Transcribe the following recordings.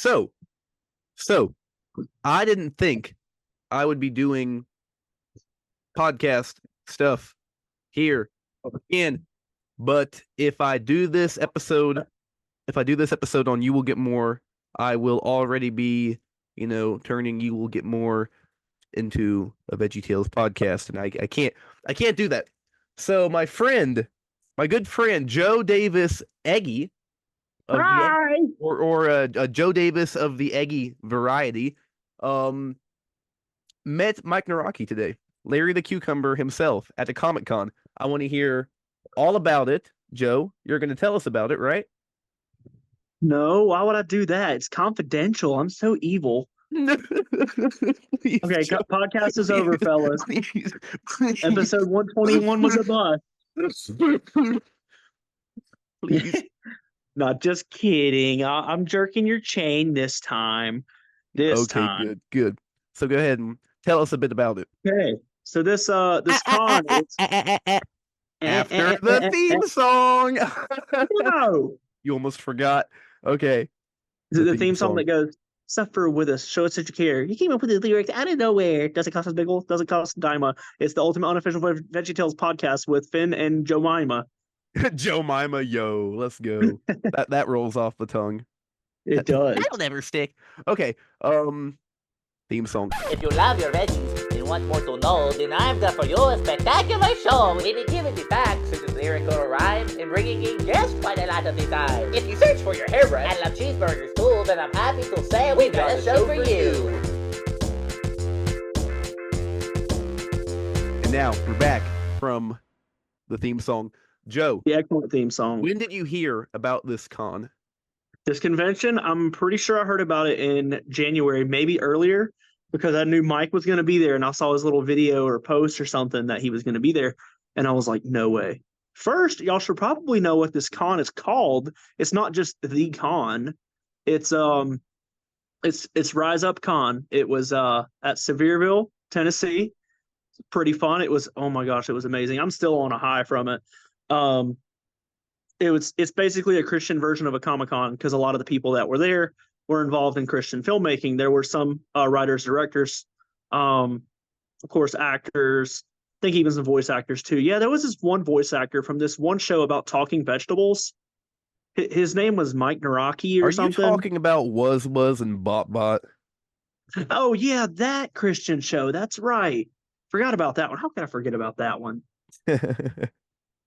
So I didn't think I would be doing podcast stuff here again, but if I do this episode on You Will Get More, I will already be, turning You Will Get More into a VeggieTales podcast, and I can't do that. So my good friend Joe Davis Eggy of the Hi. a Joe Davis of the Eggy variety, met Mike Nawrocki today, Larry the Cucumber himself at the Comic Con. I want to hear all about it. Joe, you're going to tell us about it, right? No, why would I do that? It's confidential. I'm so evil. Please, Okay, Joe. podcast is over, fellas. Please. Episode 121 was a bust. Please. Not just kidding. I'm jerking your chain this time. Okay, good. So go ahead and tell us a bit about it. Okay, so this con is after the theme song. No, You almost forgot. Okay. the theme song that goes, "Suffer with us, show us that you care." You came up with the lyrics out of nowhere. Doesn't cost us biggle. Doesn't cost a dime. It's the ultimate unofficial VeggieTales podcast with Finn and Jemima. Jemima, yo, let's go. that rolls off the tongue. It does. That'll never stick. Okay. Theme song. If you love your veggies and want more to know, then I've got for you a spectacular show. We'll be giving you facts such as lyrical rhymes and bringing in guests quite a lot of the time. If you search for your hairbrush and love cheeseburgers too, then I'm happy to say we've got a show for you. And now we're back from the theme song. Joe, The excellent theme song. When did you hear about this con? This convention, I'm pretty sure I heard about it in January, maybe earlier, because I knew Mike was going to be there, and I saw his little video or post or something that he was going to be there, and I was like, no way. First, y'all should probably know what this con is called. It's not just the con. It's RiseUp Con. It was at Sevierville, Tennessee. Pretty fun. It was, oh my gosh, it was amazing. I'm still on a high from it. It's basically a Christian version of a Comic-Con because a lot of the people that were there were involved in Christian filmmaking. There were some writers, directors, of course, actors. I think even some voice actors too. Yeah, there was this one voice actor from this one show about talking vegetables. His name was Mike Nawrocki or something. Are you talking about Was and Bot? Oh yeah, that Christian show. That's right. Forgot about that one. How can I forget about that one?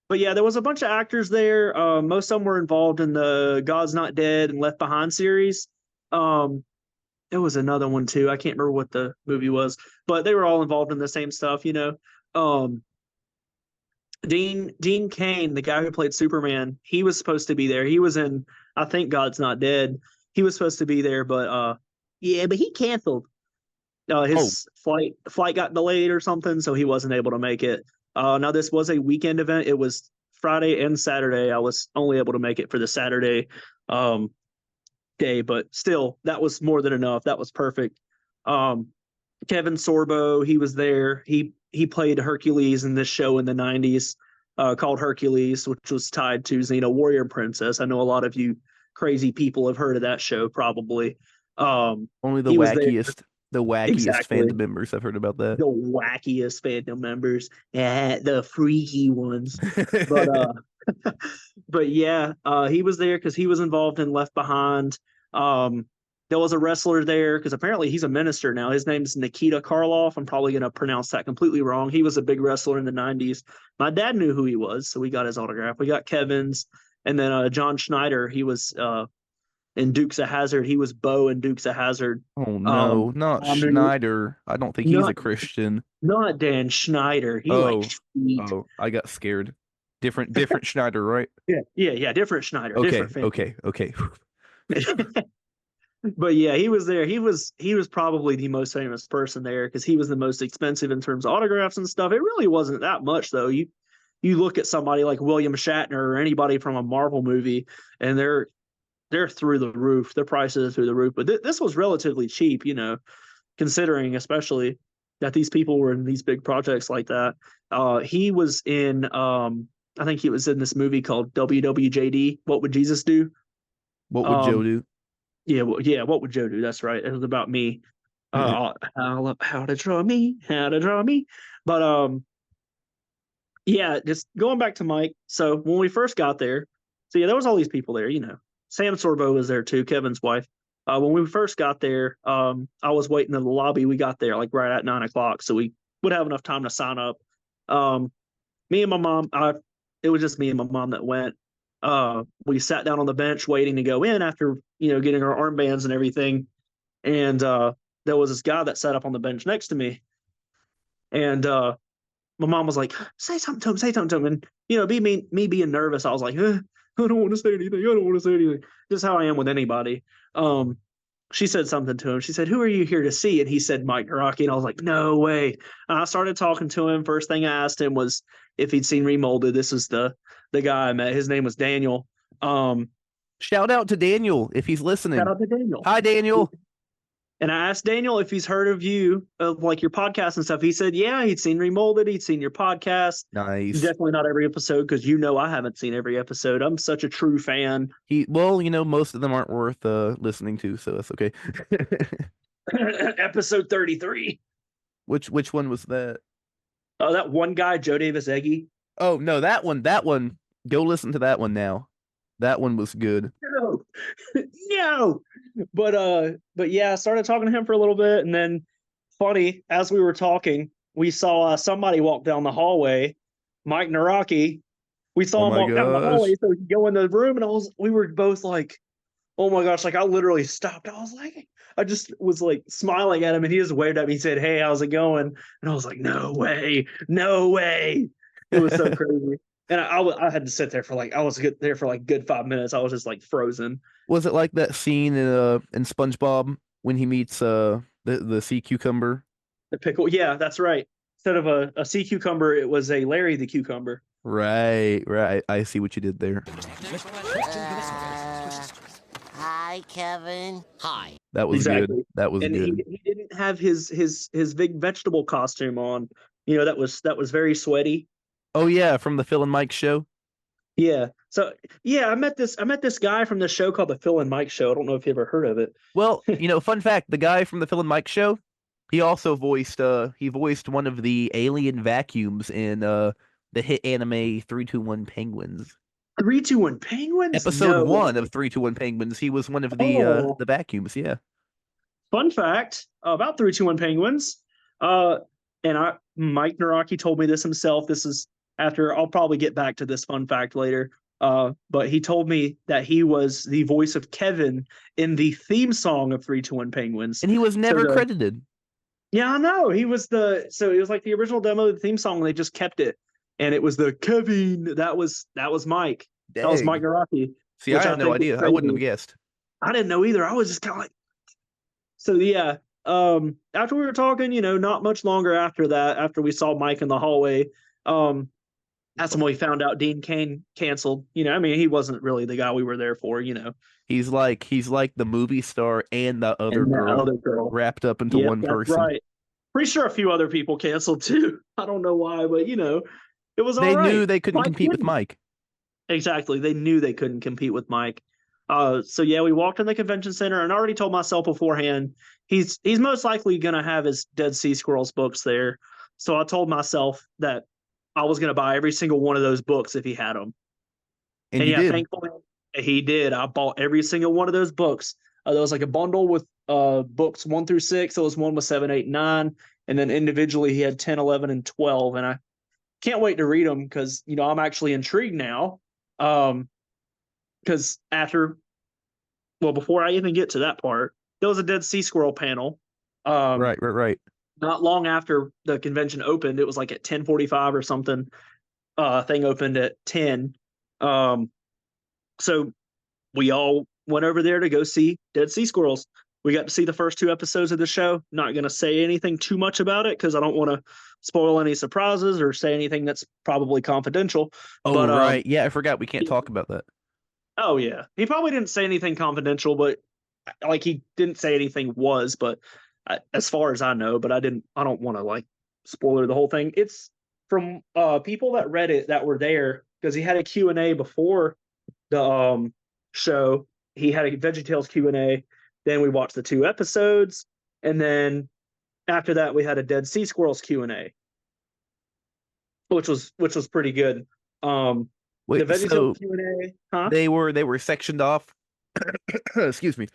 But yeah, there was a bunch of actors there. Most of them were involved in the God's Not Dead and Left Behind series. There was another one too. I can't remember what the movie was, but they were all involved in the same stuff, Dean Cain, the guy who played Superman, he was supposed to be there. He was in, I think, God's Not Dead. He was supposed to be there, but but he canceled. His flight got delayed or something, so he wasn't able to make it. Now, this was a weekend event. It was Friday and Saturday. I was only able to make it for the Saturday day, but still, that was more than enough. That was perfect. Kevin Sorbo, he was there. He played Hercules in this show in the 90s called Hercules, which was tied to Xena Warrior Princess. I know a lot of you crazy people have heard of that show, probably. Only the wackiest. The wackiest fandom members. I've heard about that. The wackiest fandom members, the freaky ones. But yeah, he was there because he was involved in Left Behind. There was a wrestler there because apparently he's a minister now. His name's Nikita Karloff. I'm probably going to pronounce that completely wrong. He was a big wrestler in the 90s. My dad knew who he was, so we got his autograph. We got Kevin's, and then John Schneider. He was in Dukes of Hazzard. He was Bo in Dukes of Hazzard. Oh no, not Schneider. I don't think he's a Christian. Not Dan Schneider. Oh, I got scared. Different Schneider, right? Yeah. Different Schneider. Okay. But yeah, he was there. He was probably the most famous person there because he was the most expensive in terms of autographs and stuff. It really wasn't that much though. You look at somebody like William Shatner or anybody from a Marvel movie, and they're through the roof. Their prices are through the roof. But this was relatively cheap, considering especially that these people were in these big projects like that. He was in, I think he was in this movie called WWJD. What Would Jesus Do? What would Joe do? Yeah, well, yeah. What would Joe do? That's right. It was about me. How to draw me, how to draw me. But yeah, just going back to Mike. So when we first got there, so yeah, there was all these people there. Sam Sorbo was there too, Kevin's wife. When we first got there, I was waiting in the lobby. We got there like right at 9 o'clock, so we would have enough time to sign up. Me and my mom, it was just me and my mom that went. We sat down on the bench waiting to go in after getting our armbands and everything. And there was this guy that sat up on the bench next to me, and my mom was like, "Say something to him, say something to him." And me being nervous, I was like, I don't want to say anything. I don't want to say anything. Just how I am with anybody. She said something to him. She said, "Who are you here to see?" And he said, "Mike Nawrocki." And I was like, "No way." And I started talking to him. First thing I asked him was if he'd seen Remolded. This is the guy I met. His name was Daniel. Shout out to Daniel if he's listening. Shout out to Daniel. Hi, Daniel. And I asked Daniel if he's heard of you, of like your podcast and stuff. He said, yeah, he'd seen Remolded. He'd seen your podcast. Nice. Definitely not every episode, because I haven't seen every episode. I'm such a true fan. Most of them aren't worth listening to, so that's okay. Episode 33. Which one was that? Oh, that one guy, JoeDavisEggy. Oh, no, that one. Go listen to that one now. That one was good. No. But yeah, I started talking to him for a little bit, and then funny, as we were talking, we saw somebody walk down the hallway, Mike Nawrocki. We saw him walk down the hallway, so we could go in the room, and we were both like, oh my gosh, like I literally stopped. I just was like smiling at him, and he just waved at me. He said, "Hey, how's it going?" And I was like, no way. It was so crazy. And I had to sit there for I was there for good 5 minutes. I was just like frozen. Was it like that scene in SpongeBob when he meets the sea cucumber? The pickle, yeah, that's right. Instead of a sea cucumber, it was a Larry the cucumber. Right. I see what you did there. Hi, Kevin. Hi. That was good. That was good. And he didn't have his big vegetable costume on. That was very sweaty. Oh yeah, from the Phil and Mike show. Yeah. So yeah, I met this guy from the show called the Phil and Mike Show. I don't know if you ever heard of it. Well, fun fact: the guy from the Phil and Mike show, he also voiced one of the alien vacuums in the hit anime 321 Penguins. 321 Penguins? Episode 1 of 321 Penguins. He was one of the vacuums. Yeah. Fun fact about 321 Penguins. Mike Nawrocki told me this himself. This is after, I'll probably get back to this fun fact later. But he told me that he was the voice of Kevin in the theme song of 321 Penguins. And he was never credited. Yeah, I know. It was like the original demo of the theme song. They just kept it. And it was the Kevin. That was Mike. Dang. That was Mike Nawrocki. See, I had no idea. I wouldn't have guessed. I didn't know either. I was just kind of like, so yeah. After we were talking, not much longer after that, after we saw Mike in the hallway, that's when we found out Dean Cain canceled. He wasn't really the guy we were there for. He's like the movie star and the other girl wrapped up into one person. Right. Pretty sure a few other people canceled too. I don't know why, but it was all right. They knew they couldn't compete with Mike. Exactly. They knew they couldn't compete with Mike. So yeah, we walked in the convention center, and I already told myself beforehand, he's most likely going to have his Dead Sea Squirrels books there. So I told myself that I was going to buy every single one of those books if he had them. And yeah, did. Thankfully he did. I bought every single one of those books. There was like a bundle with books 1 through 6. There was one with 7, 8, 9. And then individually he had 10, 11, and 12. And I can't wait to read them because, I'm actually intrigued now. Because before I even get to that part, there was a Dead Sea Squirrel panel. Right. Not long after the convention opened, it was like at 10:45 or something. Thing opened at 10. So we all went over there to go see Dead Sea Squirrels. We got to see the first 2 episodes of the show. Not going to say anything too much about it because I don't want to spoil any surprises or say anything that's probably confidential. Oh, right. Yeah, I forgot. We can't talk about that. Oh, yeah. He probably didn't say anything confidential, but he didn't say anything but as far as I know, but I don't want to spoiler the whole thing. It's from people that read it that were there because he had a Q&A before the show. He had a VeggieTales Q&A, Then we watched the 2 episodes, and then after that we had a Dead Sea Squirrels Q&A, which was pretty good. The Wait, VeggieTales so Q&A, huh? they were sectioned off. Excuse me.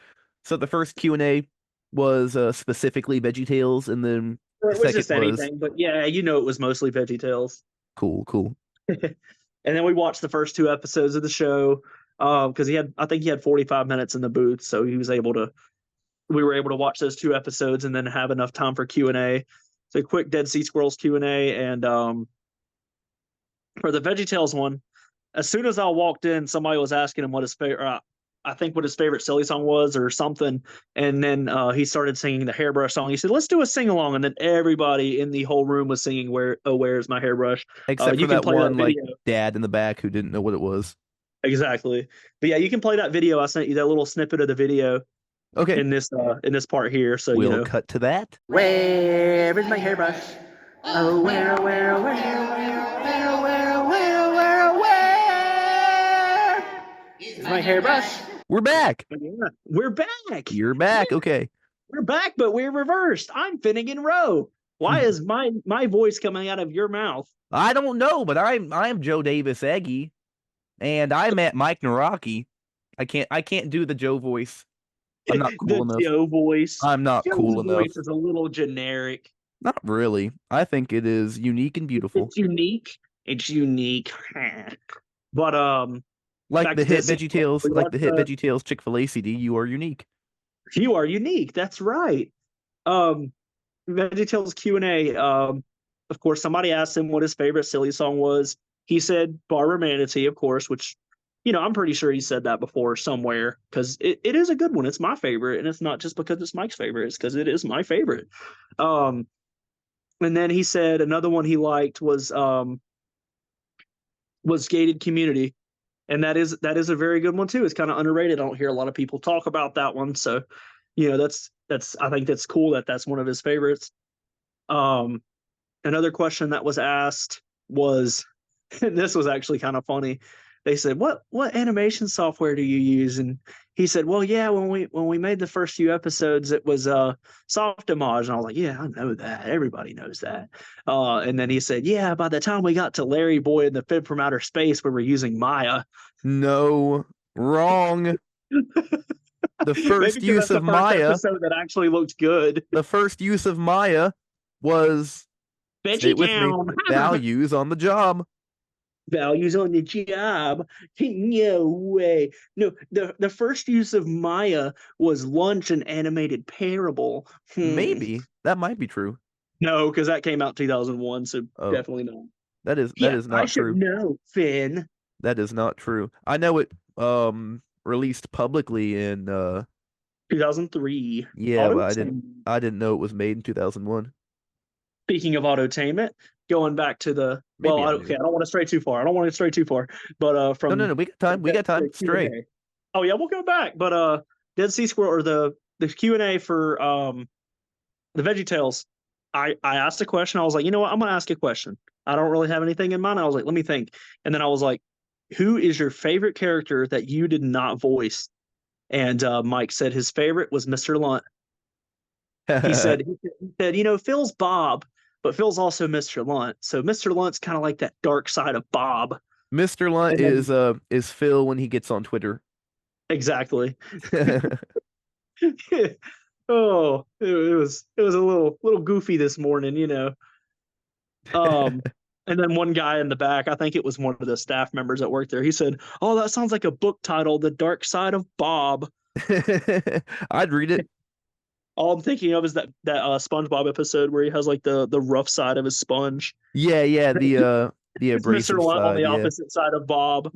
So the first Q&A was specifically VeggieTales, and then Or the it was second just was anything, but yeah, it was mostly VeggieTales. cool. And then we watched the first 2 episodes of the show because I think he had 45 minutes in the booth, so we were able to watch those 2 episodes and then have enough time for Q&A. So quick Dead Sea Squirrels Q&A, and for the VeggieTales one, as soon as I walked in, somebody was asking him what his favorite, I think what his favorite silly song was or something, and then he started singing the hairbrush song. He said, "Let's do a sing along," and then everybody in the whole room was singing "Where's My Hairbrush." Except You for can that play one that like video. dad in the back who didn't know what it was. Exactly, but yeah, you can play that video. I sent you that little snippet of the video Okay, in this part here. So we'll cut to that. Where is my hairbrush? Oh, where is my hairbrush? We're back. Yeah, we're back. You're back. Okay. We're back, but we're reversed. I'm Finnegan Rowe. Why is my voice coming out of your mouth? I don't know, but I'm JoeDavisEggy, and I met Mike Nawrocki. I can't do the Joe voice. I'm not cool enough. The Joe voice. I'm not Joe's cool enough. voice is a little generic. Not really. I think it is unique and beautiful. It's unique. It's unique. But like the hit VeggieTales, VeggieTales Chick-fil-A CD, you are unique. You are unique. That's right. VeggieTales Q&A. Of course, somebody asked him what his favorite silly song was. He said Barbara Manatee, of course, which, I'm pretty sure he said that before somewhere because it is a good one. It's my favorite, and it's not just because it's Mike's favorite. It's because it is my favorite. And then he said another one he liked was Gated Community. And that is a very good one too. It's kind of underrated. I don't hear a lot of people talk about that one. So, that's I think that's cool that that's one of his favorites. Another question that was asked was, and this was actually kind of funny. They said, "What animation software do you use?" And he said, "Well, yeah, when we made the first few episodes, it was Softimage." And I was like, "Yeah, I know that. Everybody knows that." And then he said, "Yeah, by the time we got to LarryBoy and the Fib from Outer Space, we were using Maya." No, wrong. The first use of Maya episode that actually looked good. The first use of Maya was Veggie with me, values on the job. Values on the job. No way. No, the first use of Maya was Lunch, an animated parable. Maybe that might be true. No, because that came out 2001, so definitely not. That is not true. No, Finn. That is not true. I know it released publicly in 2003. Yeah, but I didn't know it was made in 2001. Speaking of autotainment, going back to the I don't want to stray too far. But from no, we got time. We got time. Stray. Oh yeah, we'll go back. But Dead Sea Squirrel or the Q&A for the VeggieTales. I asked a question. I was like, you know what? I'm gonna ask a question. I don't really have anything in mind. I was like, let me think. And then I was like, who is your favorite character that you did not voice? And Mike said his favorite was Mr. Lunt. He said, Phil's Bob, but Phil's also Mr. Lunt. So Mr. Lunt's kind of like that dark side of Bob. Mr. Lunt is Phil when he gets on Twitter. Exactly. Oh, it was a little goofy this morning, And then one guy in the back, I think it was one of the staff members that worked there, he said, "Oh, that sounds like a book title, The Dark Side of Bob." I'd read it. All I'm thinking of is that SpongeBob episode where he has like the rough side of his sponge. Yeah, the abrasive Mr. Lunt side, on the opposite side of Bob.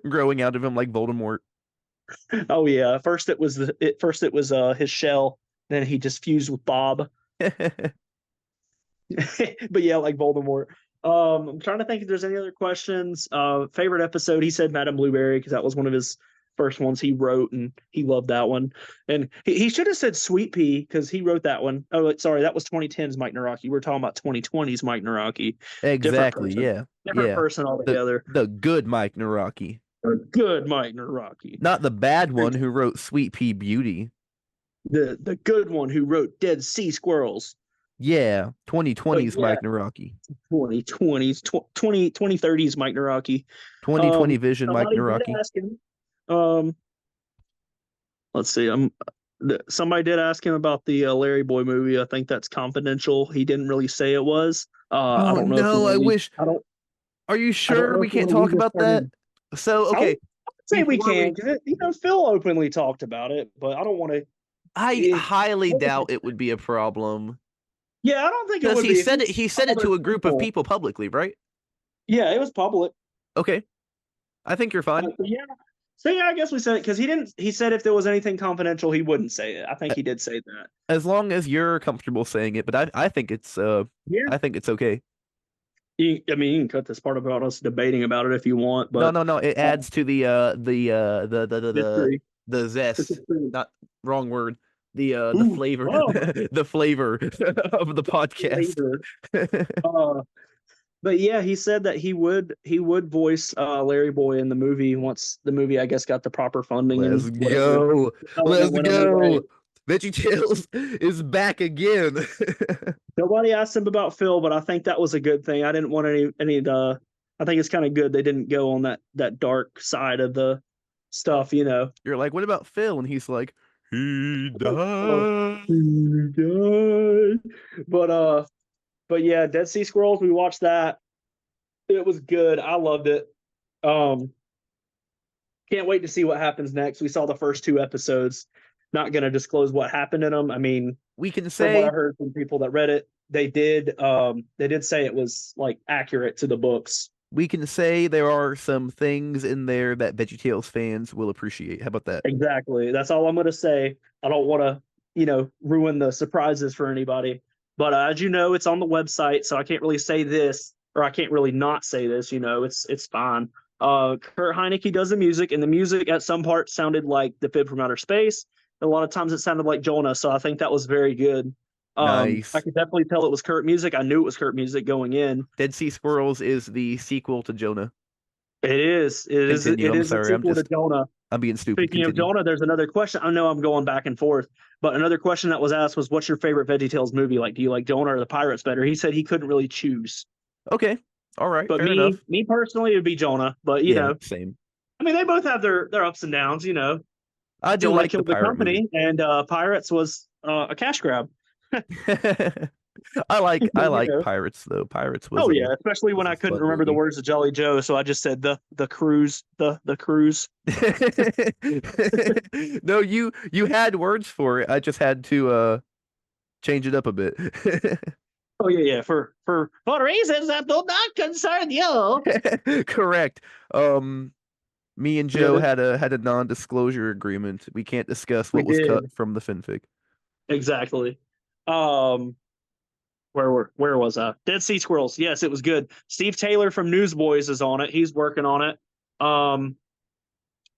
Growing out of him like Voldemort. Oh yeah, first it was his shell, then he just fused with Bob. But yeah, like Voldemort. I'm trying to think if there's any other questions. Favorite episode, he said Madame Blueberry because that was one of his first ones he wrote, and he loved that one. And he should have said Sweet Pea because he wrote that one. Oh, sorry, that was 2010's Mike Nawrocki. We're talking about 2020's Mike Nawrocki. Exactly, different person altogether. The good Mike Nawrocki. Good Mike Nawrocki, not the bad one who wrote Sweet Pea Beauty. the good one who wrote Dead Sea Squirrels. Yeah, 2020's yeah. Mike Nawrocki. 2020s, 2030s Mike Nawrocki. 2020 Vision Mike Somebody did Nawrocki. ask him. Let's see. Somebody did ask him about the LarryBoy movie. I think that's confidential. He didn't really say it was. I Oh don't know. no, I wish. I don't. Are you I don't sure know we if we can't wanna talk leave this about part that? in. So I okay, would say we before can, because Phil openly talked about it, but I don't want to. I highly doubt it would be a problem Yeah, I don't think it because would he be. said it. He said it to a group of People. people publicly, right? Yeah, it was public. Okay, I think you're fine. Yeah. So yeah, I guess we said it because he didn't. He said if there was anything confidential, he wouldn't say it. I think he did say that. As long as you're comfortable saying it, but I think it's I think it's okay. You can cut this part about us debating about it if you want, but No. It adds to history. the zest. Not wrong word. The Ooh, flavor, oh. the flavor of the podcast. But yeah, he said that he would voice LarryBoy in the movie once the movie, I guess, got the proper funding. Let's go. VeggieTales is back again. Nobody asked him about Phil, but I think that was a good thing. I didn't want any I think it's kind of good they didn't go on that dark side of the stuff, You're like, what about Phil? And he's like, he died. He died. But yeah, Dead Sea Squirrels, we watched that. It was good. I loved it. Can't wait to see what happens next. We saw the first 2 episodes. Not going to disclose what happened in them. I mean, we can from what say I heard from people that read it, they did say it was like accurate to the books. we can say there are some things in there that VeggieTales fans will appreciate. How about that? Exactly. That's all I'm going to say. I don't want to, ruin the surprises for anybody. But as you know, it's on the website, so I can't really say this, or I can't really not say this. It's fine. Kurt Heineke does the music, and the music at some parts sounded like The Fib from Outer Space. A lot of times it sounded like Jonah, so I think that was very good. Nice. I could definitely tell it was Kurt music. I knew it was Kurt music going in. Dead Sea Squirrels is the sequel to Jonah. It is. It is. Continue. It is a sequel to Jonah. I'm being stupid. Speaking of Jonah, there's another question. I know I'm going back and forth, but another question that was asked was, "What's your favorite VeggieTales movie? Like, do you like Jonah or the Pirates better?" He said he couldn't really choose. Okay. All right. But fair enough. me personally, it would be Jonah. But you know, same. I mean, they both have their ups and downs. I do Jonah like killed the company, and Pirates was a cash grab. I like Pirates though. Pirates was. Oh yeah, especially when I couldn't remember the words of Jolly Joe, so I just said the cruise, the cruise. No, you had words for it. I just had to change it up a bit. Oh yeah. For reasons that do not concern you. Correct. Me and Joe had a non-disclosure agreement. We can't discuss what was cut from the fanfic. Exactly. Where was I? Dead Sea Squirrels. Yes, it was good. Steve Taylor from Newsboys is on it. He's working on it. I'm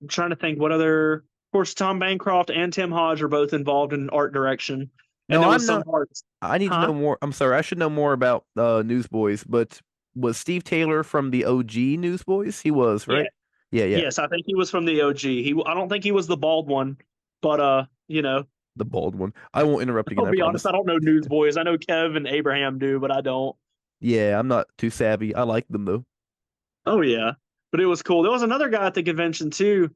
trying to think what other. Of course, Tom Bancroft and Tim Hodge are both involved in art direction. And no, I'm not. I need to know more. I'm sorry, I should know more about Newsboys. But was Steve Taylor from the OG Newsboys? He was, right? Yeah. Yes, I think he was from the OG. I don't think he was the bald one, but the bald one. I won't interrupt again. I'll be honest, I don't know Newsboys. I know Kev and Abraham do, but I don't. Yeah, I'm not too savvy. I like them though. Oh yeah, but it was cool. There was another guy at the convention too.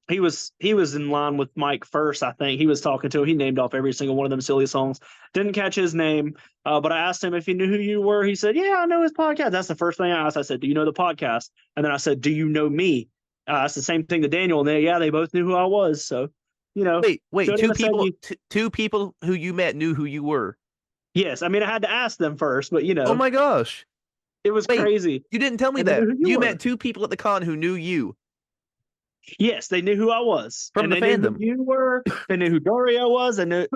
He was in line with Mike first, I think. He was talking to him. He named off every single one of them silly songs. Didn't catch his name, but I asked him if he knew who you were. He said, "Yeah, I know his podcast." That's the first thing I asked. I said, "Do you know the podcast?" And then I said, "Do you know me?" That's the same thing to Daniel. And they both knew who I was. So, Wait, two people who you met knew who you were. Yes, I mean I had to ask them first, but Oh my gosh, it was crazy. You didn't tell me that you met 2 people at the con who knew you. Yes, they knew who I was from the fandom. Knew who you were. They knew who Dario was, and I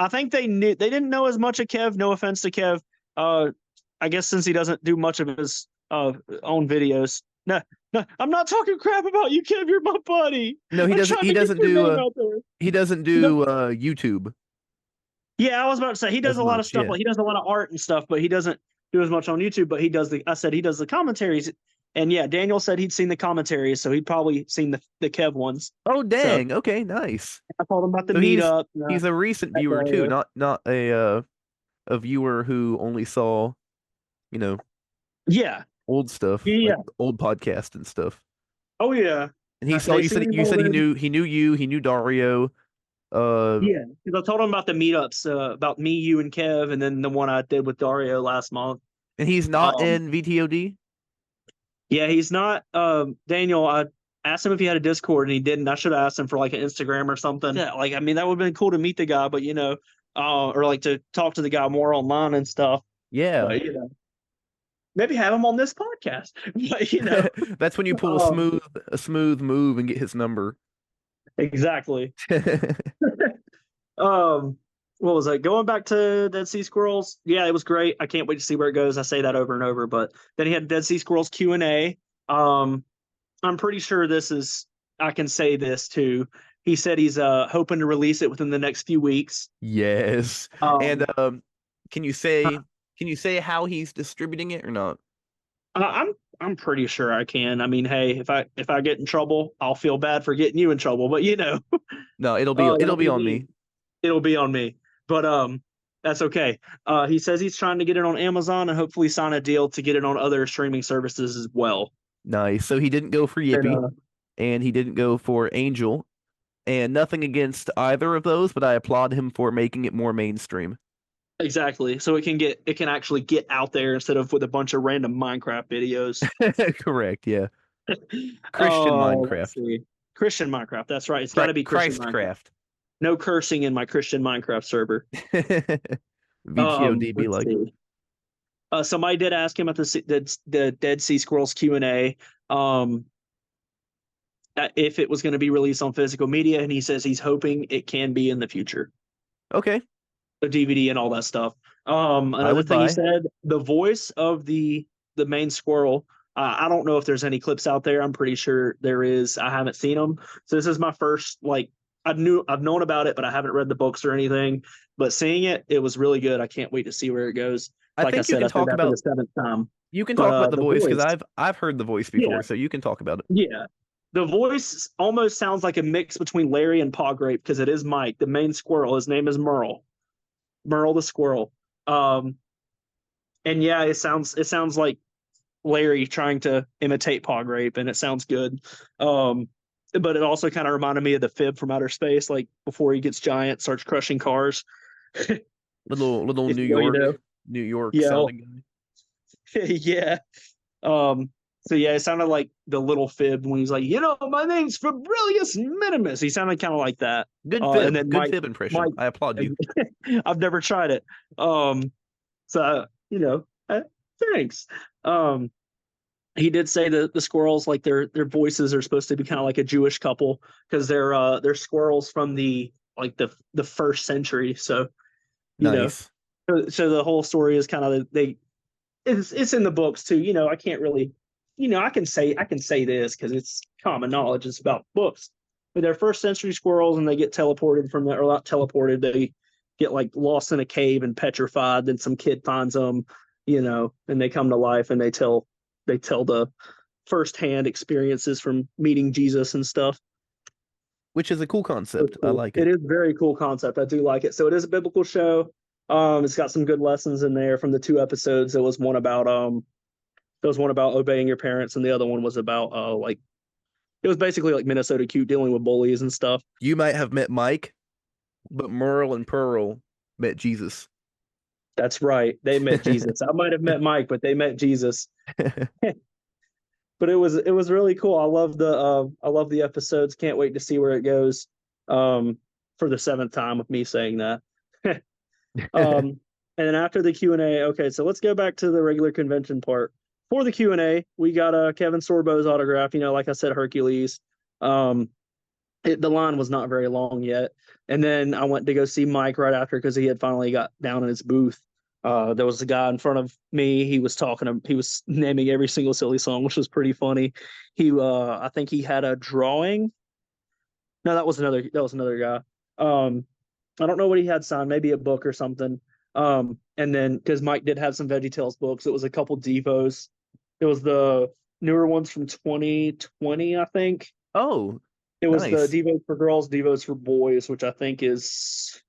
think they knew. They didn't know as much of Kev. No offense to Kev. I guess since he doesn't do much of his own videos. No, I'm not talking crap about you, Kev. You're my buddy. No, he doesn't. He doesn't do. He doesn't do YouTube. Yeah, I was about to say he does a lot of stuff. Like he does a lot of art and stuff, but he doesn't do as much on YouTube. But he does he does the commentaries. And yeah, Daniel said he'd seen the commentaries, so he'd probably seen the Kev ones. Oh, So dang. Okay, nice. I told him about the So meetup. he's a recent at viewer too, the- not a viewer who only saw, you know, yeah, old stuff, like yeah. old podcast and stuff. Oh yeah, And he saw they you seen said me you said molded. he knew you, he knew Dario. Yeah, because I told him about the meetups, about me, you, and Kev, and then the one I did with Dario last month. And he's not Um, in VTOD? yeah, he's not. Daniel, I asked him if he had a Discord, and he didn't. I should have asked him for like an Instagram or something. Yeah, like I mean, that would have been cool to meet the guy, but or like to talk to the guy more online and stuff. Yeah. But maybe have him on this podcast. But That's when you pull a smooth move and get his number. exactly. What was that? Going back to Dead Sea Squirrels, yeah, it was great. I can't wait to see where it goes. I say that over and over, but then he had Dead Sea Squirrels Q&A. I'm pretty sure I can say this too. He said he's hoping to release it within the next few weeks. Yes. And can you uh, say how he's distributing it or not? I'm pretty sure I can. I mean, hey, if I get in trouble, I'll feel bad for getting you in trouble, but No, it'll be on me. It'll be on me. But that's okay. He says he's trying to get it on Amazon and hopefully sign a deal to get it on other streaming services as well. Nice. So he didn't go for Yippee and he didn't go for Angel, and nothing against either of those, but I applaud him for making it more mainstream. Exactly. So it can actually get out there instead of with a bunch of random Minecraft videos. Correct, yeah. Christian Minecraft. Christian Minecraft. That's right. It's got to be Christian Minecraft. No cursing in my Christian Minecraft server. VTOD be like. Somebody did ask him at the Dead Sea Squirrels Q&A if it was going to be released on physical media, and he says he's hoping it can be in the future. Okay. The DVD and all that stuff. Another thing he said, the voice of the main squirrel. I don't know if there's any clips out there. I'm pretty sure there is. I haven't seen them. So this is my first I've known about it, but I haven't read the books or anything. But seeing it was really good. I can't wait to see where it goes. I think you can talk about the 7th time. You can talk about the voice because I've heard the voice before, so you can talk about it. Yeah, the voice almost sounds like a mix between Larry and Paw Grape because it is Mike, the main squirrel. His name is Merle the squirrel. And yeah, it sounds like Larry trying to imitate Paw Grape, and it sounds good. But it also kind of reminded me of the Fib from outer space, like before he gets giant, starts crushing cars. little New York sounding guy. Yeah. So yeah, it sounded like the little Fib when he's like, my name's Fabrilius Minimus. He sounded kind of like that. Good Fib, and then good Fib impression. I applaud you. I've never tried it. So thanks. He did say the squirrels, like their voices are supposed to be kind of like a Jewish couple because they're squirrels from the first century. So nice. So the whole story is kind of it's in the books too. I can't really, I can say this because it's common knowledge. It's about books. But they're first century squirrels, and they get teleported from or not teleported. They get lost in a cave and petrified. Then some kid finds them, and they come to life, and they tell the firsthand experiences from meeting Jesus and stuff. Which is a cool concept. Cool. I like it. It is a very cool concept. I do like it. So it is a biblical show. It's got some good lessons in there from the 2 episodes. There was one about obeying your parents, and the other one was about it was basically like Minnesota Cute dealing with bullies and stuff. You might have met Mike, but Merle and Pearl met Jesus. That's right. They met Jesus. I might have met Mike, but they met Jesus. But it was really cool. I love the episodes. Can't wait to see where it goes. For the 7th time with me saying that. And then after the Q&A, okay, so let's go back to the regular convention part. For the Q&A, we got Kevin Sorbo's autograph. Like I said, Hercules. The line was not very long yet. And then I went to go see Mike right after because he had finally got down in his booth. There was a guy in front of me. He was naming every single silly song, which was pretty funny. I think he had a drawing. No, that was another guy. I don't know what he had signed, maybe a book or something. And then because Mike did have some VeggieTales books, it was a couple Devos. It was the newer ones from 2020, I think. Oh, It was the nice. Devos for Girls, Devos for Boys, which I think is,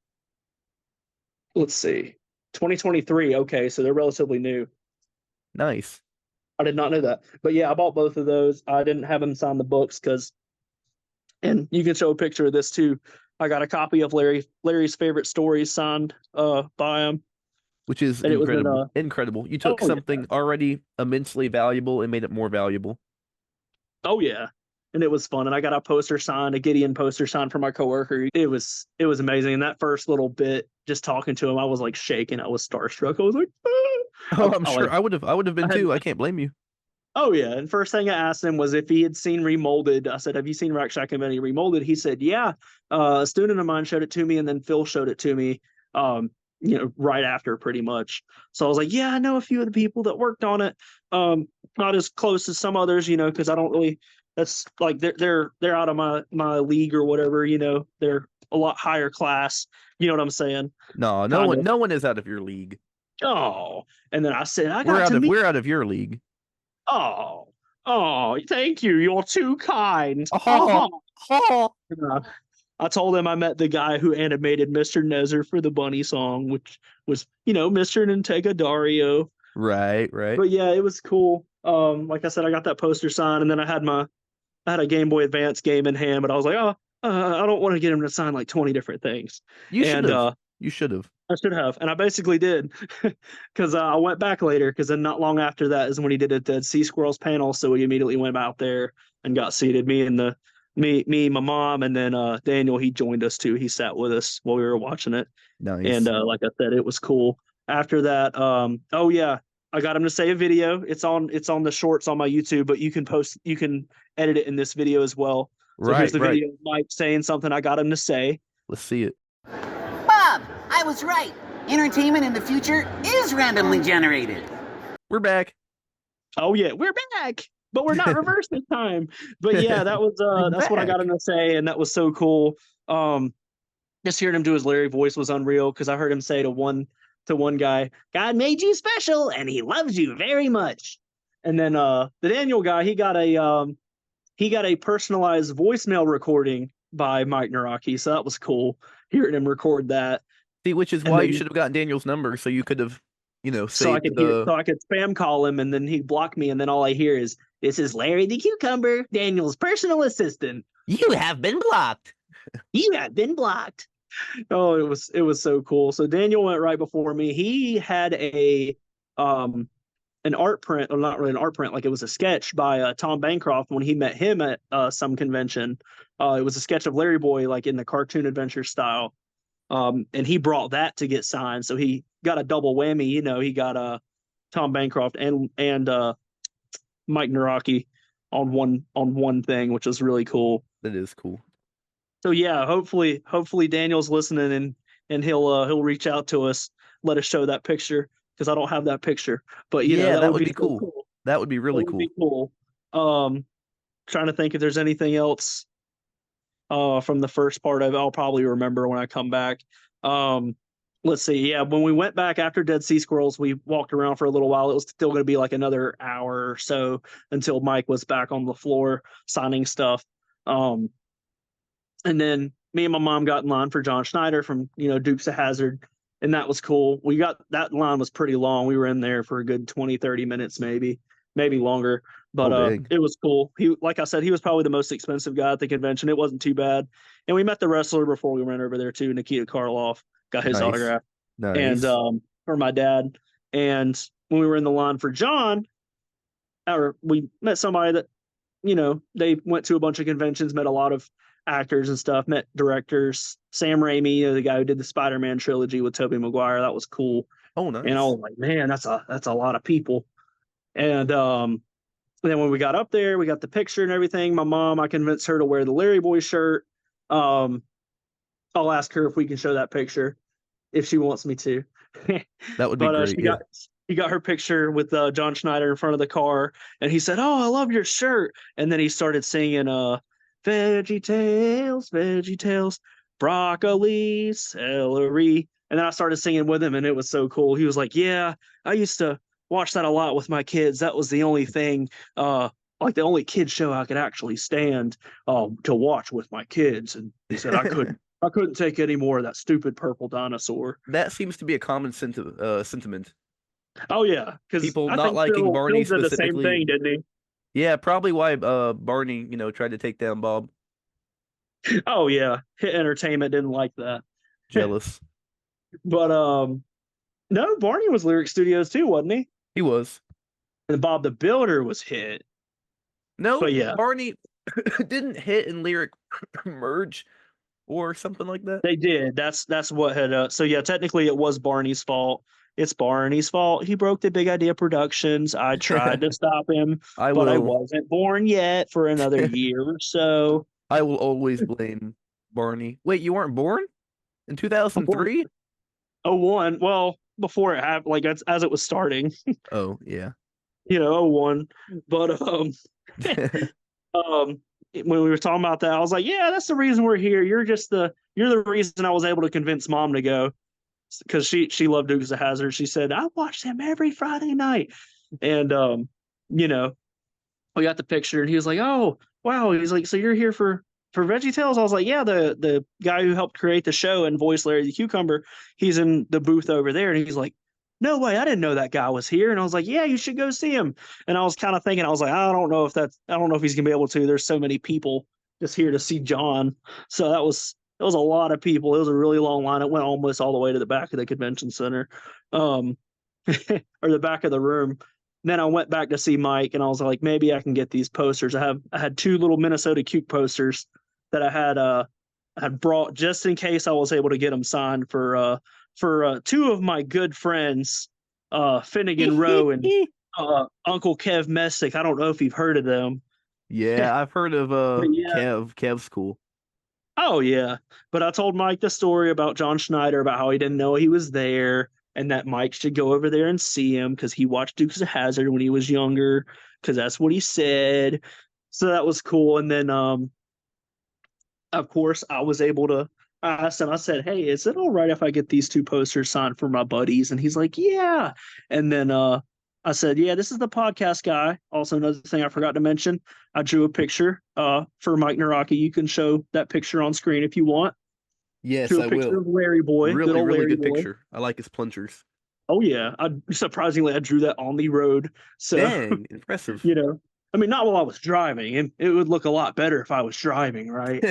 let's see, 2023. Okay, so they're relatively new. Nice. I did not know that. But yeah, I bought both of those. I didn't have him sign the books because, and you can show a picture of this too. I got a copy of Larry's favorite stories signed by him. Which is And it was in incredible. Incredible. You took oh, something already immensely valuable and made it more valuable. oh yeah. And it was fun. And I got a poster signed, a Gideon poster signed for my coworker. It was amazing. And that first little bit, just talking to him, I was like shaking. I was starstruck. I was like, ah. Oh, I'm sure I would have been too. I can't blame you. Oh yeah. And first thing I asked him was if he had seen Remolded. I said, have you seen Rack Shack and Benny Remolded? He said, yeah. A student of mine showed it to me, and then Phil showed it to me. Right after, pretty much. So I was like, yeah, I know a few of the people that worked on it. Not as close as some others, because I don't really. That's like they're out of my league or whatever. They're a lot higher class. You know what I'm saying? No one is out of your league. Oh, and then I said, we're out of your league. Oh, thank you. You're too kind. Oh. I told him I met the guy who animated Mr. Nezer for the Bunny song, which was, Mr. Nintega Dario. Right. But yeah, it was cool. Like I said, I got that poster signed, and then I had a Game Boy Advance game in hand, but I was like, I don't want to get him to sign like 20 different things. You should have. I should have, and I basically did, because I went back later, because then not long after that is when he did a Dead Sea Squirrels panel, so we immediately went out there and got seated. Me, my mom, and then Daniel, he joined us too. He sat with us while we were watching it. Nice. And like I said, it was cool. After that, oh yeah, I got him to say a video. It's on the shorts on my YouTube, but you can edit it in this video as well. So here's the video of Mike saying something I got him to say. Let's see it. Bob, I was right. Entertainment in the future is randomly generated. We're back. Oh yeah, we're back. But we're not reversed this time. But yeah, that was that's what I got him to say, and that was so cool. Just hearing him do his Larry voice was unreal, because I heard him say to one guy, "God made you special, and he loves you very much." And then the Daniel guy, he got a personalized voicemail recording by Mike Nawrocki, so that was cool hearing him record that. See, which is why you should have gotten Daniel's number, so you could have, so I could spam call him, and then he'd block me, and then all I hear is, "This is Larry the Cucumber, Daniel's personal assistant. You have been blocked. You have been blocked." Oh, it was so cool. So Daniel went right before me. He had an art print, or not really an art print, like it was a sketch by Tom Bancroft when he met him at some convention. It was a sketch of LarryBoy, like in the cartoon adventure style. And he brought that to get signed. So he got a double whammy. He got Tom Bancroft and Mike Nawrocki on one thing, which was really cool. That is cool. So yeah, hopefully Daniel's listening, and he'll reach out to us, let us show that picture, because I don't have that picture. But that would be cool. Cool. That would be really cool. Trying to think if there's anything else from the first part of it. I'll probably remember when I come back. Let's see. Yeah, when we went back after Dead Sea Squirrels, we walked around for a little while. It was still going to be like another hour or so until Mike was back on the floor signing stuff. And then me and my mom got in line for John Schneider from, Dukes of Hazzard. And that was cool. That line was pretty long. We were in there for a good 20, 30 minutes, maybe longer. But it was cool. Like I said, he was probably the most expensive guy at the convention. It wasn't too bad. And we met the wrestler before we went over there too, Nikita Karloff. Got his autograph. Nice. And for my dad. And when we were in the line for John, we met somebody that, they went to a bunch of conventions, met a lot of actors and stuff, met directors. Sam Raimi, the guy who did the Spider-Man trilogy with Tobey Maguire. That was cool. Oh, nice. And I was like, man, that's a lot of people. And then when we got up there, we got the picture and everything. My mom, I convinced her to wear the LarryBoy shirt. I'll ask her if we can show that picture if she wants me to. That would be great. She got her picture with John Schneider in front of the car, and he said, "Oh, I love your shirt." And then he started singing Veggie Tales, broccoli, celery. And then I started singing with him, and it was so cool. He was like, "Yeah, I used to watch that a lot with my kids. That was the only thing like the only kid show I could actually stand to watch with my kids. And he said I couldn't take any more of that stupid purple dinosaur. That seems to be a common sentiment. Oh yeah, because People I not think liking Barney Phil did the same specifically. thing, didn't he? Yeah, probably why Barney, tried to take down Bob. Oh yeah, Hit Entertainment didn't like that. Jealous. But no, Barney was Lyric Studios too, wasn't he? He was. And Bob the Builder was Hit. No, But yeah. Barney didn't Hit and Lyric merge or something like that. They did. That's what had. So yeah, technically it was Barney's fault. It's Barney's fault. He broke the Big Idea Productions. I tried to stop him, but I wasn't born yet for another year or so. I will always blame Barney. Wait, you weren't born in 2003? 01. Well, before it happened, like as it was starting. Oh yeah. 01. But when we were talking about that, I was like, yeah, that's the reason we're here. You're the reason I was able to convince Mom to go, because she loved Dukes of Hazzard. She said, I watch them every Friday night. And we got the picture and he was like, oh wow. He's like, so you're here for VeggieTales? I was like, yeah, the guy who helped create the show and voice Larry the Cucumber, he's in the booth over there. And he's like, no way, I didn't know that guy was here. And I was like, yeah, you should go see him. And I was kind of thinking, I was like, I don't know if he's gonna be able to. There's so many people just here to see John. So it was a lot of people. It was a really long line. It went almost all the way to the back of the convention center, or the back of the room. Then I went back to see Mike, and I was like, maybe I can get these posters. I had 2 little Minnesota Cuke posters that I had brought just in case I was able to get them signed for 2 of my good friends, Finnegan Rowe and Uncle Kev Messick. I don't know if you've heard of them. Yeah, I've heard of Kev. Kev's cool. Oh yeah, but I told Mike the story about John Schneider, about how he didn't know he was there, and that Mike should go over there and see him because he watched Dukes of Hazzard when he was younger, because that's what he said. So that was cool. And then of course I was able to ask him. I said, hey, is it all right if I get these 2 posters signed for my buddies? And he's like, yeah. And then I said, yeah, this is the podcast guy. Also, another thing I forgot to mention, I drew a picture for Mike Nawrocki. You can show that picture on screen if you want. Yes, drew a I picture will. of LarryBoy. Really good Boy. picture. I like his plungers. Oh yeah, surprisingly I drew that on the road. So dang, impressive. I mean, not while I was driving, and it would look a lot better if I was driving, right?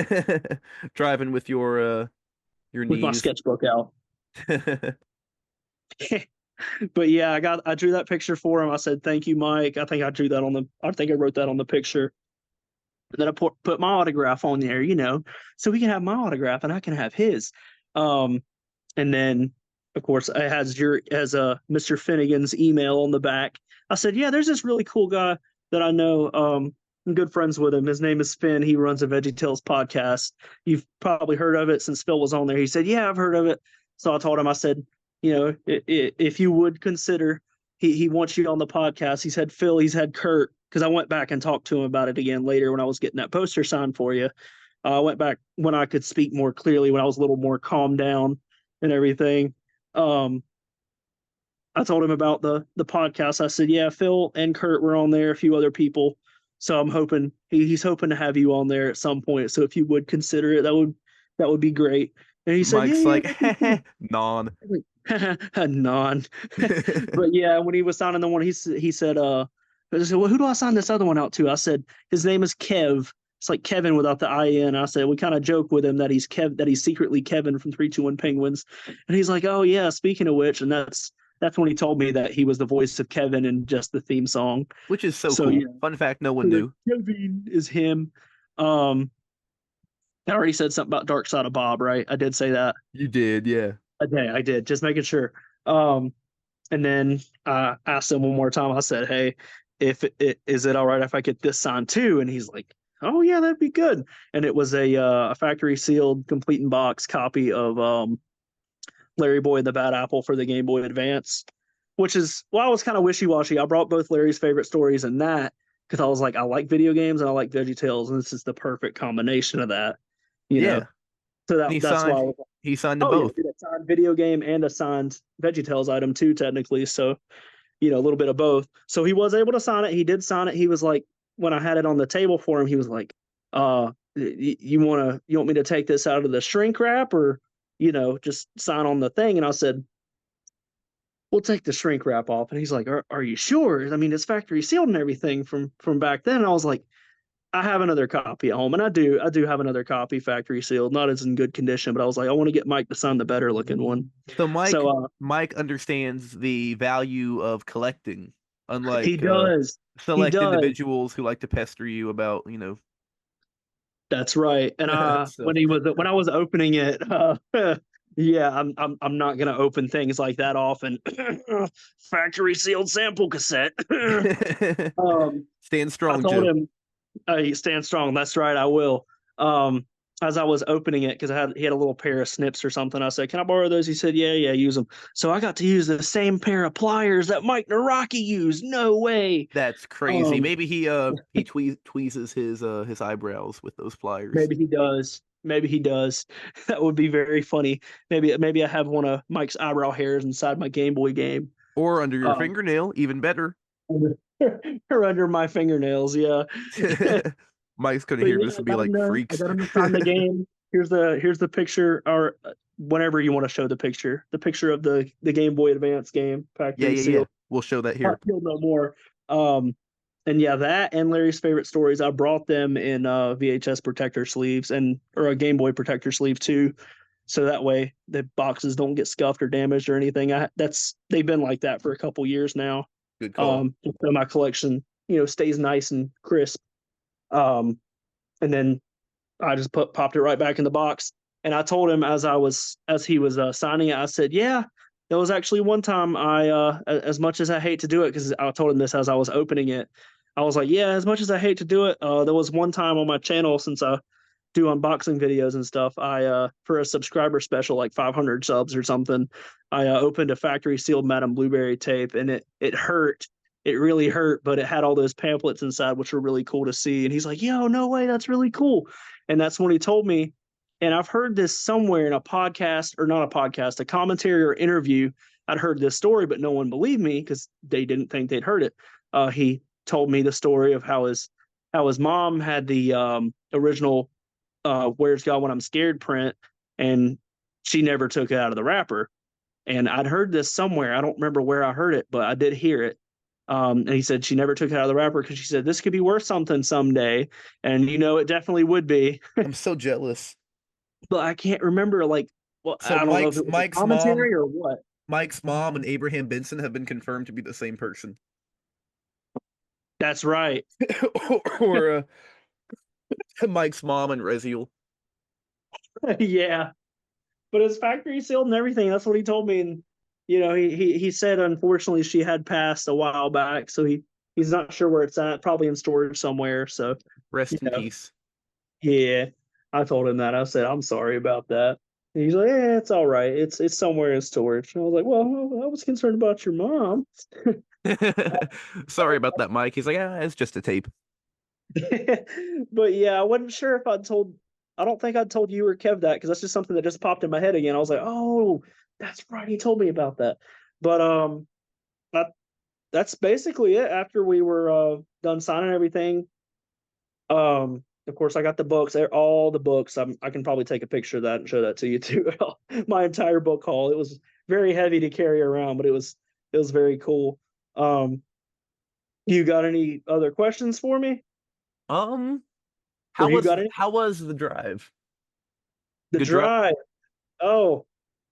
Driving with your knees. With my sketchbook out. But yeah, I drew that picture for him. I said, thank you, Mike. I think I wrote that on the picture. And then I put my autograph on there, so he can have my autograph and I can have his. And then of course it has Mr. Finnegan's email on the back. I said, yeah, there's this really cool guy that I know. I'm good friends with him. His name is Finn. He runs a VeggieTales podcast. You've probably heard of it since Phil was on there. He said, yeah, I've heard of it. So I told him, I said, if you would consider, he wants you on the podcast. He's had Phil, he's had Kurt, because I went back and talked to him about it again later when I was getting that poster signed for you. I went back when I could speak more clearly, when I was a little more calmed down and everything. I told him about the podcast. I said, yeah, Phil and Kurt were on there, a few other people. So I'm hoping he's hoping to have you on there at some point. So if you would consider it, that would be great. And he said, Mike's yeah, non. non. But yeah, when he was signing the one, he said, well, who do I sign this other one out to? I said, his name is Kev. It's like Kevin without the I-N. I said, we kind of joke with him that he's secretly Kevin from 3-2-1 Penguins. And he's like, oh yeah, speaking of which, and that's when he told me that he was the voice of Kevin in just the theme song. Which is so cool. Yeah. Fun fact, no one knew. Kevin is him. I already said something about Dark Side of Bob, right? I did say that. You did, yeah. Okay, I did. Just making sure. And then I asked him one more time. I said, hey, is it all right if I get this signed too? And he's like, oh yeah, that'd be good. And it was a factory sealed, complete in box copy of LarryBoy and the Bad Apple for the Game Boy Advance, which is, well, I was kind of wishy-washy. I brought both Larry's favorite stories in that because I was like, I like video games and I like VeggieTales, and this is the perfect combination of that. You know? So that's why he signed to both. Yeah, a signed video game and a signed VeggieTales item too, technically. So, a little bit of both. So he was able to sign it. He did sign it. He was like, when I had it on the table for him, he was like, you want me to take this out of the shrink wrap or, just sign on the thing? And I said, we'll take the shrink wrap off. And he's like, are you sure? I mean, it's factory sealed and everything from back then. And I was like, I have another copy at home, and I do have another copy factory sealed, not as in good condition, but I was like, I want to get Mike to sign the better looking one. So Mike understands the value of collecting, unlike he does. select individuals who like to pester you about, That's right. And So- when I was opening it, yeah, I'm not gonna open things like that often. Factory sealed sample cassette. Stand strong, I told Joe. him, you stand strong. That's right, I will. As I was opening it, because he had a little pair of snips or something, I said, "Can I borrow those?" He said, "Yeah, use them." So I got to use the same pair of pliers that Mike Nawrocki used. No way. That's crazy. Maybe he tweezes his eyebrows with those pliers. Maybe he does. That would be very funny. Maybe I have one of Mike's eyebrow hairs inside my Game Boy game. Or under your fingernail, even better. Or under my fingernails, yeah. Mike's gonna hear this and be like, freaks. I got him to sign the game. Here's the picture, or whenever you want to show the picture of the Game Boy Advance game. Yeah. We'll show that here. You'll know more. And yeah, that and Larry's favorite stories, I brought them in VHS protector sleeves or a Game Boy protector sleeve too. So that way the boxes don't get scuffed or damaged or anything. They've been like that for a couple years now. Good call. So my collection, stays nice and crisp. And then I just popped it right back in the box. And I told him as he was signing it, I said, yeah, there was actually one time as much as I hate to do it, because I told him this as I was opening it, I was like, yeah, as much as I hate to do it, there was one time on my channel, since I do unboxing videos and stuff, I for a subscriber special, like 500 subs or something, I opened a factory sealed Madame Blueberry tape, and it hurt. It really hurt, but it had all those pamphlets inside, which were really cool to see. And he's like, yo, no way, that's really cool. And that's when he told me, and I've heard this somewhere in a podcast, or not a podcast, a commentary or interview. I'd heard this story, but no one believed me because they didn't think they'd heard it. He told me the story of how his mom had the original Where's God When I'm Scared print, and she never took it out of the wrapper. And I'd heard this somewhere. I don't remember where I heard it, but I did hear it. And he said she never took it out of the wrapper because she said this could be worth something someday. And it definitely would be. I'm so jealous. But I can't remember, so I don't know if it was Mike's commentary mom, or what. Mike's mom and Abraham Benson have been confirmed to be the same person. That's right. or Mike's mom and Reziel. Yeah. But it's factory sealed and everything. That's what he told me. And he said unfortunately she had passed a while back, so he's not sure where it's at, probably in storage somewhere. So rest in peace. Yeah. I told him that. I said, I'm sorry about that. And he's like, yeah, it's all right. It's somewhere in storage. And I was like, well, I was concerned about your mom. Sorry about that, Mike. He's like, it's just a tape. But yeah, I wasn't sure if I don't think I'd told you or Kev that, because that's just something that just popped in my head again. I was like, oh, that's right. He told me about that. But that's basically it. After we were done signing everything, of course, I got the books. All the books. I can probably take a picture of that and show that to you too. My entire book haul. It was very heavy to carry around, but it was very cool. You got any other questions for me? How was the drive? The drive.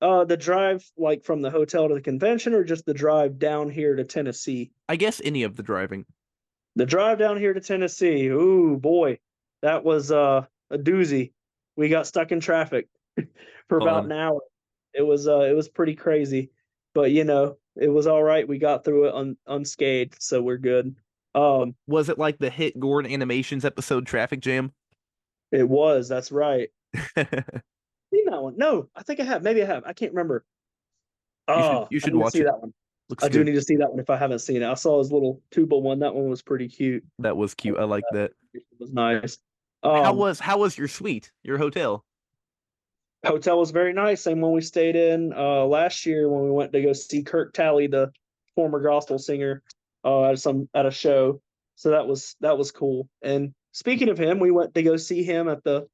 The drive, like from the hotel to the convention, or just the drive down here to Tennessee? I guess any of the driving. The drive down here to Tennessee. Ooh, boy. That was a doozy. We got stuck in traffic for about an hour. It was pretty crazy, but it was all right. We got through it unscathed, so we're good. Was it like the hit Gordon Animations episode Traffic Jam? It was. That's right. Seen that one? No, I think I have. Maybe I have. I can't remember. You should watch see that one. I do need to see that one if I haven't seen it. I saw his little tuba one. That one was pretty cute. That was cute. I like that. It was nice. How was your suite? Your hotel? Hotel was very nice. Same one we stayed in last year when we went to go see Kirk Talley, the former gospel singer, at a show. So that was cool. And speaking of him, we went to go see him at the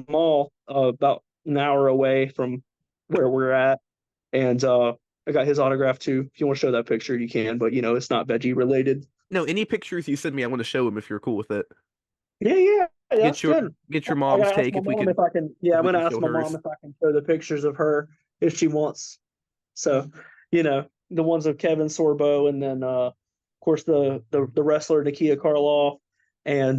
mall, about an hour away from where we're at, and I got his autograph too. If you want to show that picture, you can, but it's not veggie related. No, any pictures you send me, I want to show him if you're cool with it. Yeah, that's good. Get your I mom's gotta ask take my if we mom can. if I can. Yeah, I'm we gonna can ask show my hers. mom if I can show the pictures of her if she wants. So, the ones of Kevin Sorbo, and then of course the wrestler Nakia Karloff, and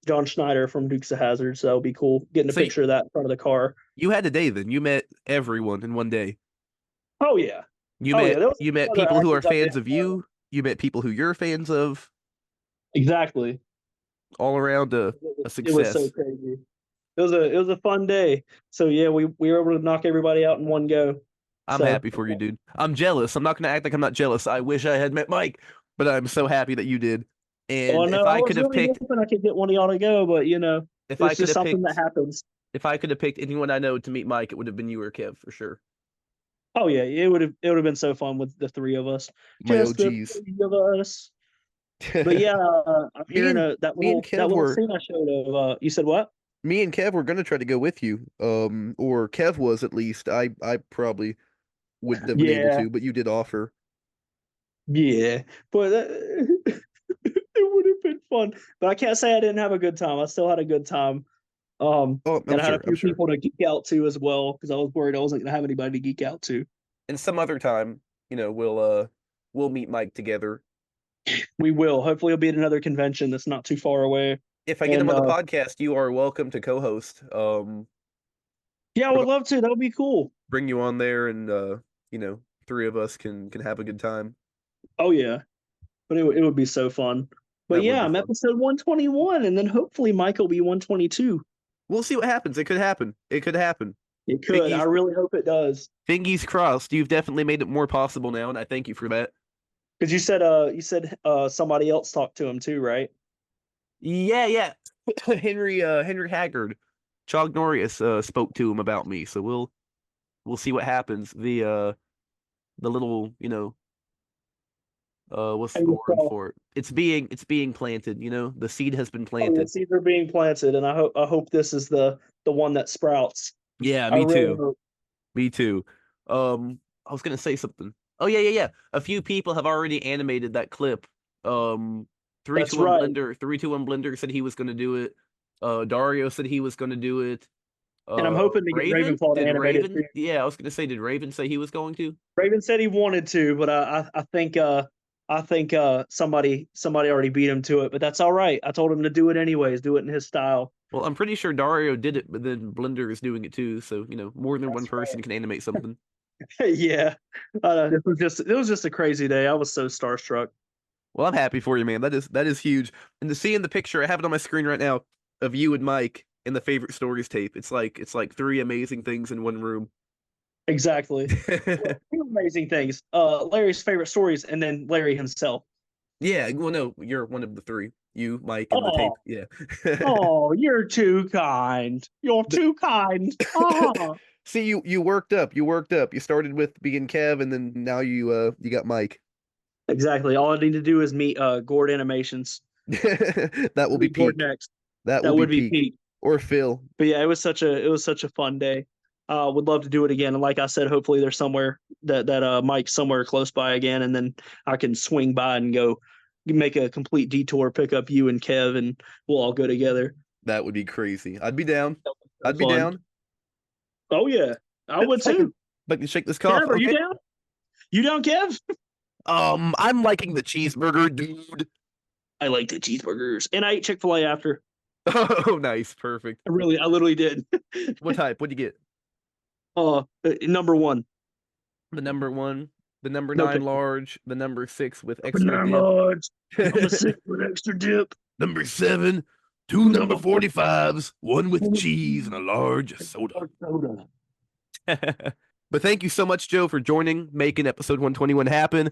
John Schneider from Dukes of Hazzard. So it'll be cool getting a So picture of that in front of the car. You had a day then. You met everyone in one day. Oh yeah. You Oh, met yeah, there was you met other people who are actors I fans didn't of know. you. You met people who you're fans of. Exactly. All around a It was success. so crazy. It was a fun day. So yeah, we were able to knock everybody out in one go. I'm So, happy for you, dude. I'm jealous. I'm not gonna act like I'm not jealous. I wish I had met Mike, but I'm so happy that you did. And well, no, if I I was could have really picked, hoping I could get one of y'all to go, but if I it's could just have something picked, that happens. if I could have picked anyone I know to meet Mike, it would have been you or Kev for sure. Oh yeah, it would have been so fun with the three of us. My Just the OGs. three of us. But yeah, I'm hearing that me and Kev little were- scene I showed of. You said what? Me and Kev were gonna try to go with you. Or Kev was at least. I probably wouldn't have been able Yeah. to, but you did offer. Yeah, but it would have been fun. But I can't say I didn't have a good time. I still had a good time. Oh, And I had a I'm few sure. people to geek out to as well because I was worried I wasn't gonna have anybody to geek out to. And some other time, we'll meet Mike together. We will. Hopefully, it'll be at another convention that's not too far away. If I get him And, on the podcast, you are welcome to co-host. Yeah, I would love to. That would be cool. Bring you on there, and three of us can have a good time. Oh yeah, but it would be so fun. But That would yeah, be I'm fun. episode 121, and then hopefully Mike will be 122. We'll see what happens. It could happen. It could happen. It could. I really hope it does. Fingers crossed. You've definitely made it more possible now, and I thank you for that. Because you said somebody else talked to him too, right? Yeah. Henry Haggard, Chognorius spoke to him about me, so we'll see what happens. The little, what's the word for it? It's being planted, the seed has been planted. The seeds are being planted, and I hope this is the one that sprouts. Yeah, I me really too. hope. Me too. I was gonna say something. Oh yeah. A few people have already animated that clip. 321 Blender said he was gonna do it. Dario said he was gonna do it. And I'm hoping to get Ravenclaw to animate it too. Yeah, I was gonna say, did Raven say he was going to? Raven said he wanted to, but I think somebody already beat him to it. But that's all right. I told him to do it anyways. Do it in his style. Well, I'm pretty sure Dario did it, but then Blender is doing it too. So more than one person can animate something. Yeah, it was just a crazy day. I was so starstruck. Well, I'm happy for you, man. That is huge. And to see in the picture, I have it on my screen right now of you and Mike in the favorite stories tape. It's like three amazing things in one room. Exactly. Two amazing things. Larry's favorite stories, and then Larry himself. Yeah. Well, no, you're one of the three. You, Mike, and the tape. Yeah. Oh, you're too kind. You're too kind. Oh. See, you worked up. You started with being Kev, and then now you got Mike. Exactly. All I need to do is meet Gord Animations. That will be Gord Pete. next. That would will be Pete or Phil. But yeah, it was such a fun day. Would love to do it again. And like I said, hopefully there's somewhere that Mike's somewhere close by again, and then I can swing by and go make a complete detour, pick up you and Kev, and we'll all go together. That would be crazy. I'd be down. I'd fun. be down. Oh yeah, I would too. But you shake this cough. Kev, are you down? You down, Kev? I'm liking the cheeseburger, dude. I like the cheeseburgers, and I ate Chick-fil-A after. Oh, nice, perfect. I literally did. What type? What'd you get? Number one. The number one, the number No 9 pickle. large, the number 6 with extra Banana dip. large. Number 6 with extra dip. Number 7, 2 number 45s, 1 with cheese and a large soda. But thank you so much, Joe, for joining, making episode 121 happen.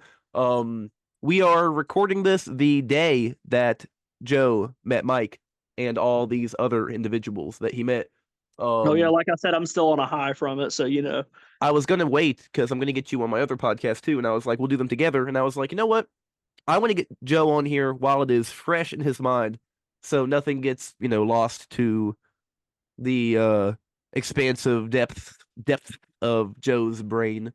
We are recording this the day that Joe met Mike and all these other individuals that he met. Oh yeah, like I said, I'm still on a high from it, so I was gonna wait because I'm gonna get you on my other podcast too, and I was like, we'll do them together. And I was like, you know what? I want to get Joe on here while it is fresh in his mind, so nothing gets, lost to the expansive depth of Joe's brain.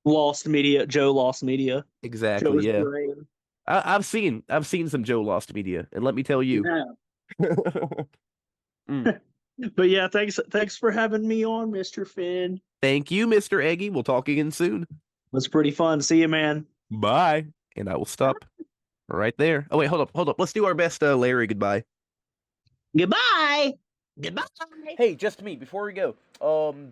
Lost media. Joe lost media. Exactly, Joe's yeah. brain. I've seen some Joe Lost media, and let me tell you. Mm. But yeah, thanks for having me on, Mr. Finn. Thank you, Mr. Eggy. We'll talk again soon. It was pretty fun. See you, man. Bye. And I will stop right there. Oh wait, hold up. Let's do our best Larry goodbye. Goodbye. Goodbye. Hey, just me, before we go,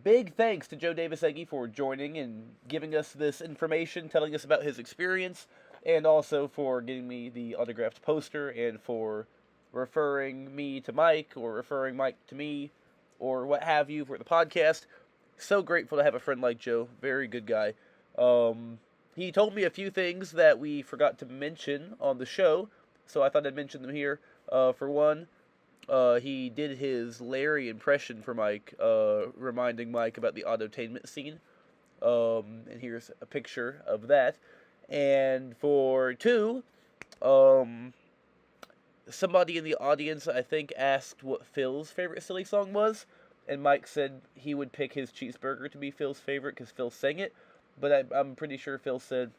big thanks to JoeDavisEggy for joining and giving us this information, telling us about his experience, and also for getting me the autographed poster, and for referring me to Mike, or referring Mike to me, or what have you for the podcast. So grateful to have a friend like Joe. Very good guy. He told me a few things that we forgot to mention on the show, so I thought I'd mention them here. For one, he did his Larry impression for Mike, reminding Mike about the autotainment scene. And here's a picture of that. And for two, somebody in the audience, I think, asked what Phil's favorite silly song was, and Mike said he would pick his cheeseburger to be Phil's favorite because Phil sang it, but I'm pretty sure Phil said,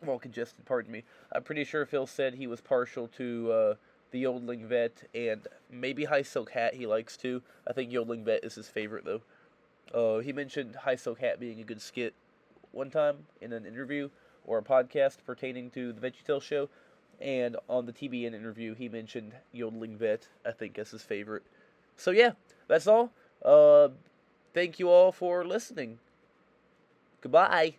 well, congested, pardon me, I'm pretty sure Phil said he was partial to the Yodeling Vet, and maybe High Silk Hat he likes too. I think Yodeling Vet is his favorite, though. He mentioned High Silk Hat being a good skit one time in an interview or a podcast pertaining to the VeggieTales show, and on the TBN interview, he mentioned Yodeling Vet, I think, as his favorite. So yeah, that's all. Thank you all for listening. Goodbye.